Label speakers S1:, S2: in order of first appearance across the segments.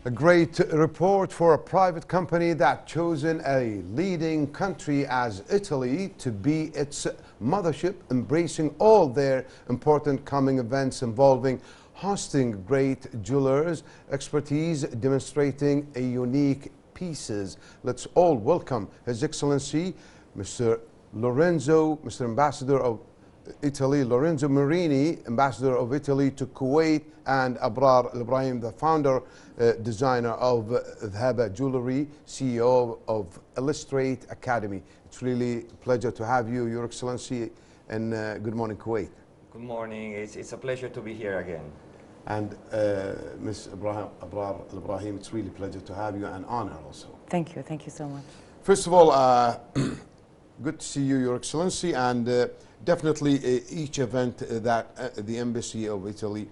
S1: A great report for a private company that chosen a leading country as Italy to be its mothership, embracing all their important coming events involving hosting great jewelers, expertise, demonstrating a unique pieces. Let's all welcome His Excellency, Mr. Ambassador of Italy, Lorenzo Morini, Ambassador of Italy to Kuwait, and Abrar Alebrahim, the founder, designer of Thhaba Jewellery, CEO of Illustrate Academy. It's really a pleasure to have you, Your Excellency, and good morning, Kuwait.
S2: Good morning. It's a pleasure to be here again.
S1: And Ms. Abrar Alebrahim, it's really a pleasure to have you, and honor also.
S3: Thank you so much.
S1: First of all, good to see you, Your Excellency, and definitely each event that the Embassy of Italy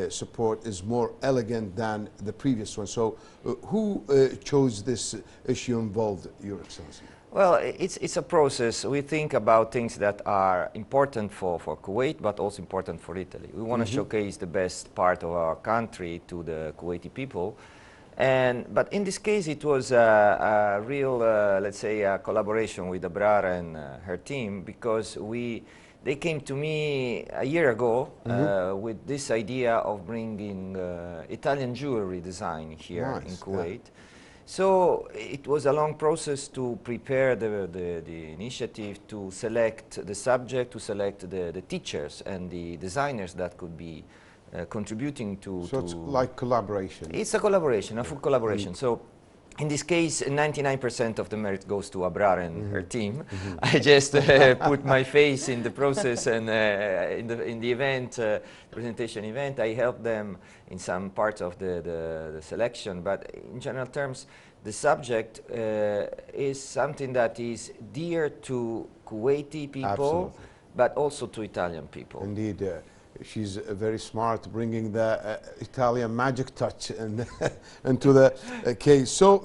S1: support is more elegant than the previous one. So who chose this issue involved, Your Excellency?
S2: Well, it's a process. We think about things that are important for Kuwait, but also important for Italy. We want to showcase the best part of our country to the Kuwaiti people. But in this case, it was a real, let's say, a collaboration with Abrar and her team, because they came to me a year ago with this idea of bringing Italian jewelry design here in Kuwait. Yeah. So it was a long process to prepare the initiative, to select the subject, to select the teachers and the designers that could be contributing to...
S1: So it's like collaboration.
S2: It's a collaboration, a full collaboration. So in this case, 99% of the merit goes to Abrar and her team. I just put my face in the process, and in the event, presentation event, I helped them in some parts of the selection. But in general terms, the subject is something that is dear to Kuwaiti people, but also to Italian people.
S1: Indeed. She's very smart, bringing the Italian magic touch into the case. So,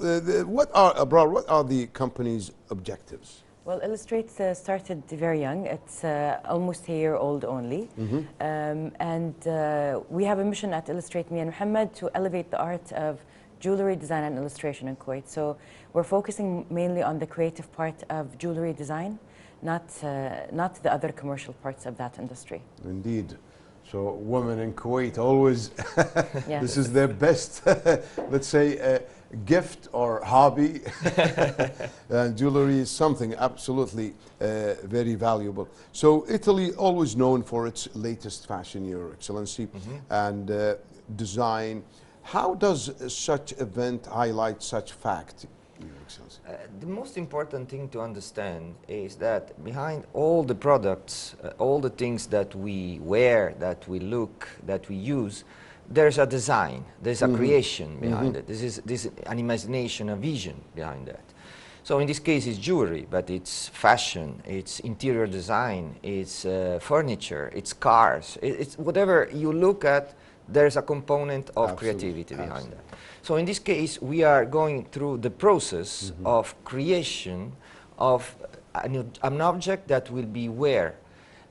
S1: what are the company's objectives?
S3: Well, Illustrate started very young. It's almost a year old only. And we have a mission at Illustrate, me and Muhammad, to elevate the art of jewelry design and illustration in Kuwait. So we're focusing mainly on the creative part of jewelry design, not the other commercial parts of that industry.
S1: Indeed. So women in Kuwait always,
S3: yes.
S1: This is their best, let's say, gift or hobby. And jewelry is something absolutely very valuable. So Italy, always known for its latest fashion, Your Excellency, and design. How does such event highlight such fact, Your Excellency?
S2: The most important thing to understand is that behind all the products, all the things that we wear, that we look, that we use, there's a design, there's a creation behind it. This is an imagination, a vision behind that. So in this case, it's jewelry, but it's fashion, it's interior design, it's furniture, it's cars, it's whatever you look at, there's a component of creativity behind that. So in this case, we are going through the process of creation of an object that will be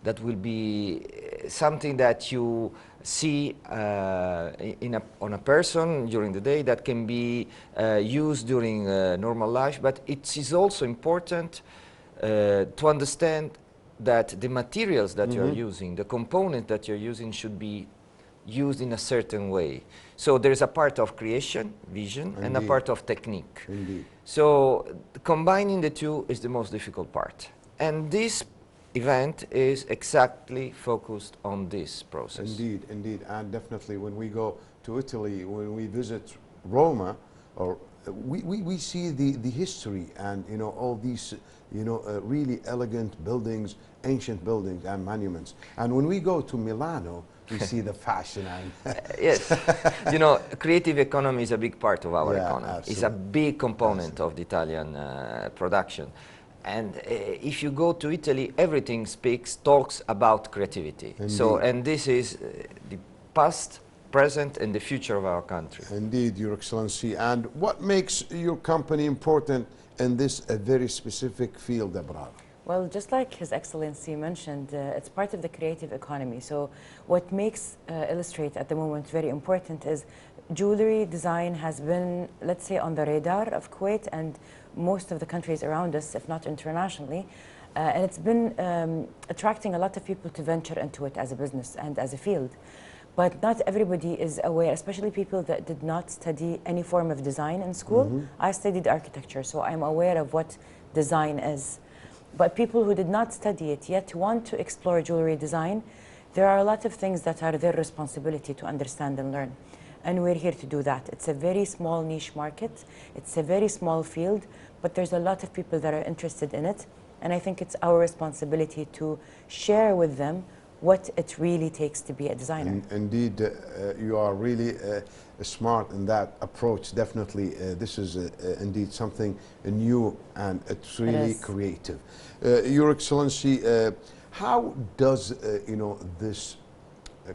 S2: that will be something that you see on a person during the day, that can be used during normal life. But it is also important to understand that the materials that you're using, the component that you're using, should be used in a certain way. So there's a part of creation, vision, and a part of technique.
S1: Indeed.
S2: So combining the two is the most difficult part. And this event is exactly focused on this process.
S1: Indeed, indeed. And definitely when we go to Italy, when we visit Roma, or we see the history and, you know, all these, you know, really elegant buildings, ancient buildings and monuments. And when we go to Milano, we see the fashion and
S2: yes, you know, creative economy is a big part of our economy.
S1: Absolutely.
S2: It's a big component of the Italian production. And if you go to Italy, everything talks about creativity. Indeed. So, and this is the past, present, and the future of our country.
S1: Indeed, Your Excellency. And what makes your company important in this very specific field, Abrar?
S3: Well, just like His Excellency mentioned, it's part of the creative economy. So what makes Illustrate at the moment very important is jewelry design has been, let's say, on the radar of Kuwait and most of the countries around us, if not internationally. And it's been attracting a lot of people to venture into it as a business and as a field. But not everybody is aware, especially people that did not study any form of design in school. I studied architecture, so I'm aware of what design is. But people who did not study it yet want to explore jewelry design, there are a lot of things that are their responsibility to understand and learn. And we're here to do that. It's a very small niche market. It's a very small field, but there's a lot of people that are interested in it. And I think it's our responsibility to share with them what it really takes to be a designer.
S1: Indeed, you are really smart in that approach. Definitely, this is indeed something new, and it's really creative. Your Excellency, how does this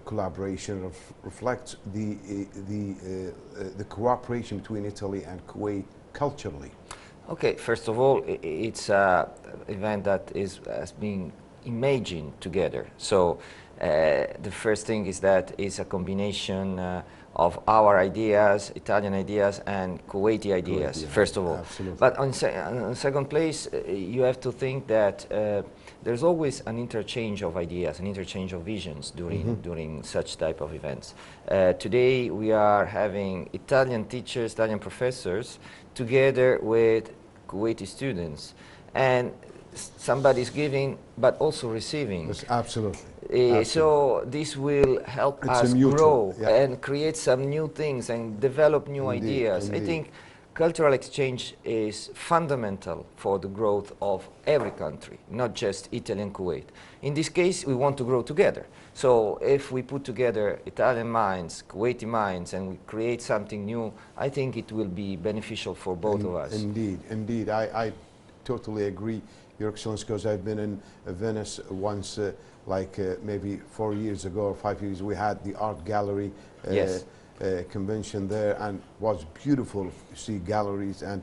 S1: collaboration reflect the cooperation between Italy and Kuwait culturally?
S2: Okay, first of all, it's an event that has been imagined together. So the first thing is that it's a combination of our ideas, Italian ideas, and Kuwaiti ideas, first of all.
S1: Absolutely.
S2: But on second place, you have to think that there's always an interchange of ideas, an interchange of visions during such type of events. Today we are having Italian teachers, Italian professors, together with Kuwaiti students, and somebody's giving but also receiving.
S1: Yes, absolutely.
S2: So this will help us grow and create some new things and develop new ideas. I think cultural exchange is fundamental for the growth of every country, not just Italy and Kuwait. In this case, we want to grow together. So if we put together Italian minds, Kuwaiti minds, and we create something new, I think it will be beneficial for both of us.
S1: Indeed, indeed. I totally agree, Your Excellency, because I've been in Venice once, maybe 4 years ago or 5 years. We had the art gallery convention there, and was beautiful to see galleries and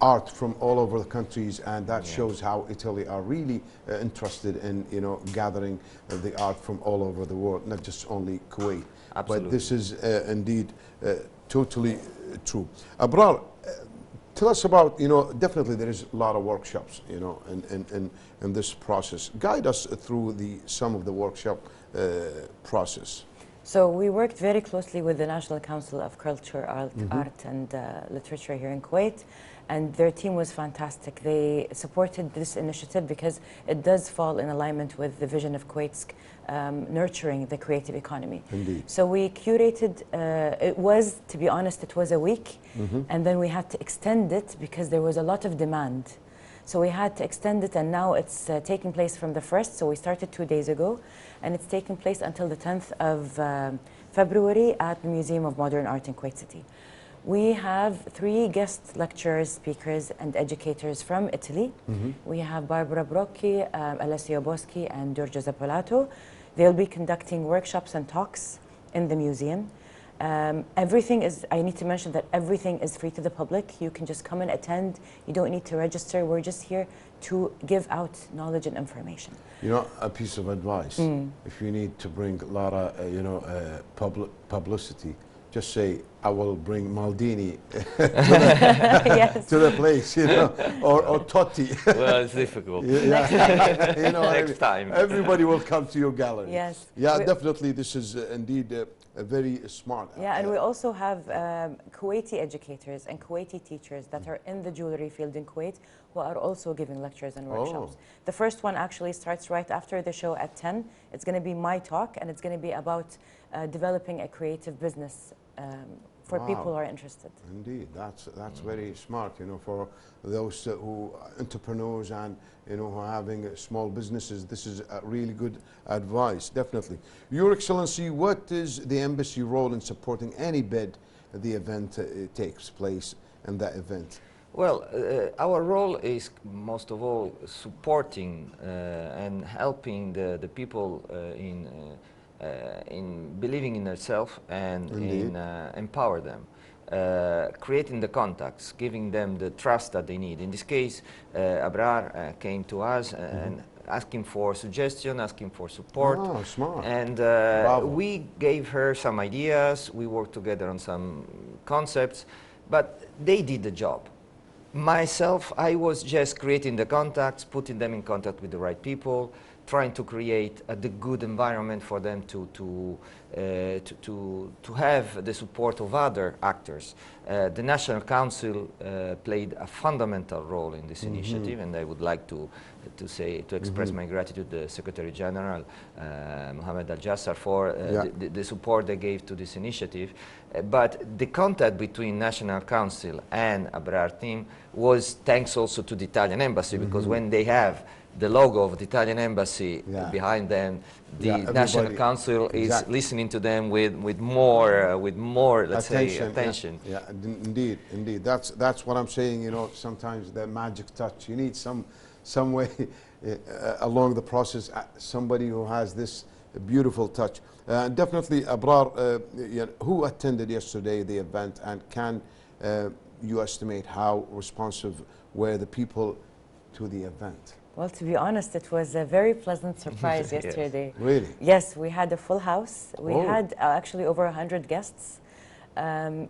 S1: art from all over the countries, and that shows how Italy are really interested in gathering the art from all over the world, not just only Kuwait.
S2: Absolutely.
S1: But this is indeed totally true. Abrar, tell us about, definitely there is a lot of workshops, in this process. Guide us through some of the workshop process.
S3: So we worked very closely with the National Council of Culture, Art and Literature here in Kuwait, and their team was fantastic. They supported this initiative because it does fall in alignment with the vision of Kuwait's nurturing the creative economy.
S1: Indeed.
S3: So we curated, to be honest, it was a week, and then we had to extend it because there was a lot of demand. So we had to extend it, and now it's taking place from the 1st, so we started 2 days ago, and it's taking place until the 10th of February at the Museum of Modern Art in Kuwait City. We have 3 guest lecturers, speakers, and educators from Italy. We have Barbara Brocchi, Alessio Boschi, and Giorgio Zappolato. They'll be conducting workshops and talks in the museum. I need to mention that everything is free to the public. You can just come and attend. You don't need to register. We're just here to give out knowledge and information.
S1: A piece of advice, if you need to bring a lot of, publicity, just say, I will bring Maldini to the place, or Totti.
S2: Well, it's difficult.
S3: Next
S2: time.
S1: Everybody will come to your gallery.
S3: Yes.
S1: Yeah, definitely this is indeed a very smart.
S3: Yeah, and we also have Kuwaiti educators and Kuwaiti teachers that are in the jewelry field in Kuwait who are also giving lectures and workshops. The first one actually starts right after the show at 10. It's going to be my talk, and it's going to be about developing a creative business for people who are interested.
S1: Indeed, that's very smart, for those who entrepreneurs and who are having small businesses. This is a really good advice, definitely. Your Excellency, what is the embassy role in supporting any bid the event takes place in that event?
S2: Well, our role is most of all supporting and helping the people in believing in themselves and in empower them. creating the contacts, giving them the trust that they need. In this case, Abrar came to us and asking for suggestion, asking for support.
S1: Oh, smart.
S2: And we gave her some ideas, we worked together on some concepts, but they did the job. Myself, I was just creating the contacts, putting them in contact with the right people, trying to create the good environment for them to have the support of other actors. The National Council played a fundamental role in this initiative, and I would like to express my gratitude to the Secretary General, Mohammed Al-Jassar, for the support they gave to this initiative. But the contact between National Council and Abrar team was thanks also to the Italian Embassy, because when they have the logo of the Italian Embassy behind them, the National Council is listening to them with more, let's say, attention.
S1: Yeah, indeed, indeed. That's what I'm saying. You know, sometimes the magic touch. You need some way along the process, somebody who has this beautiful touch. Definitely, Abrar, who attended yesterday the event, and can you estimate how responsive were the people to the event?
S3: Well, to be honest, it was a very pleasant surprise yesterday.
S1: Really?
S3: Yes, we had a full house. We had actually over 100 guests.
S1: Over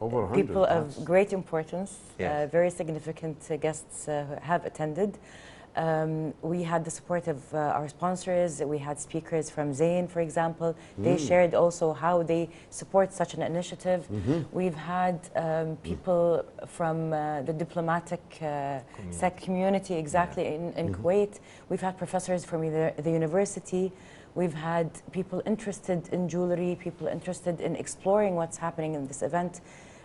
S1: 100
S3: people of great importance, very significant guests have attended. We had the support of our sponsors. We had speakers from Zain, for example. They shared also how they support such an initiative. We've had people from the diplomatic community, in Kuwait. We've had professors from the university. We've had people interested in jewelry, people interested in exploring what's happening in this event.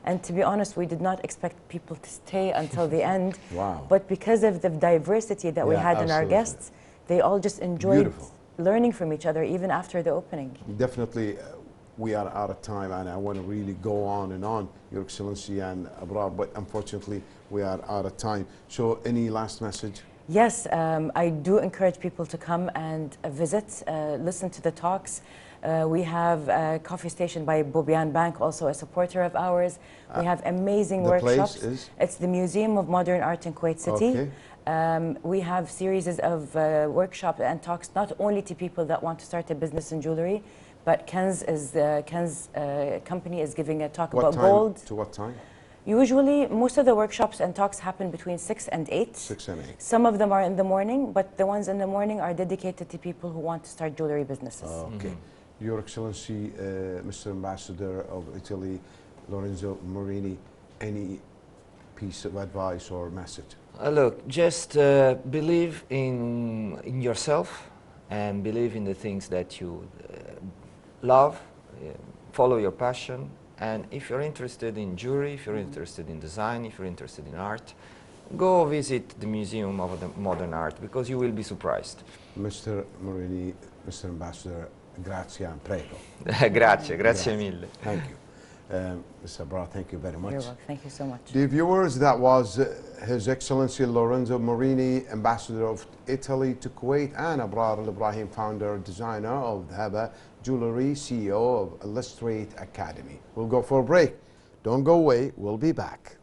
S3: And to be honest, we did not expect people to stay until the end.
S1: Wow.
S3: But because of the diversity that we had in our guests, they all just enjoyed learning from each other even after the opening.
S1: Definitely, we are out of time, and I want to really go on and on, Your Excellency and Abrar, but unfortunately, we are out of time. So any last message?
S3: Yes, I do encourage people to come and visit, listen to the talks. We have a coffee station by Bobian Bank, also a supporter of ours. We have amazing workshops.
S1: Place is?
S3: It's the Museum of Modern Art in Kuwait City. We have series of workshops and talks, not only to people that want to start a business in jewelry, but Ken's company is giving a talk about gold.
S1: To what time?
S3: Usually, most of the workshops and talks happen between 6 and 8.
S1: 6 and 8.
S3: Some of them are in the morning, but the ones in the morning are dedicated to people who want to start jewelry businesses.
S1: Okay. Your Excellency, Mr. Ambassador of Italy, Lorenzo Morini, any piece of advice or message?
S2: Look, just believe in yourself and believe in the things that you love, follow your passion, and if you're interested in jewelry, if you're interested in design, if you're interested in art, go visit the Museum of the Modern Art, because you will be surprised.
S1: Mr. Morini, Mr. Ambassador, grazie and prego.
S2: grazie mille.
S1: Thank you. Mr. Abrar, thank you very much.
S3: You're welcome. Thank you so much.
S1: Dear viewers, that was His Excellency Lorenzo Morini, Ambassador of Italy to Kuwait, and Abrar Alebrahim, founder and designer of Thhaba Jewellery, CEO of Illustrate Academy. We'll go for a break. Don't go away. We'll be back.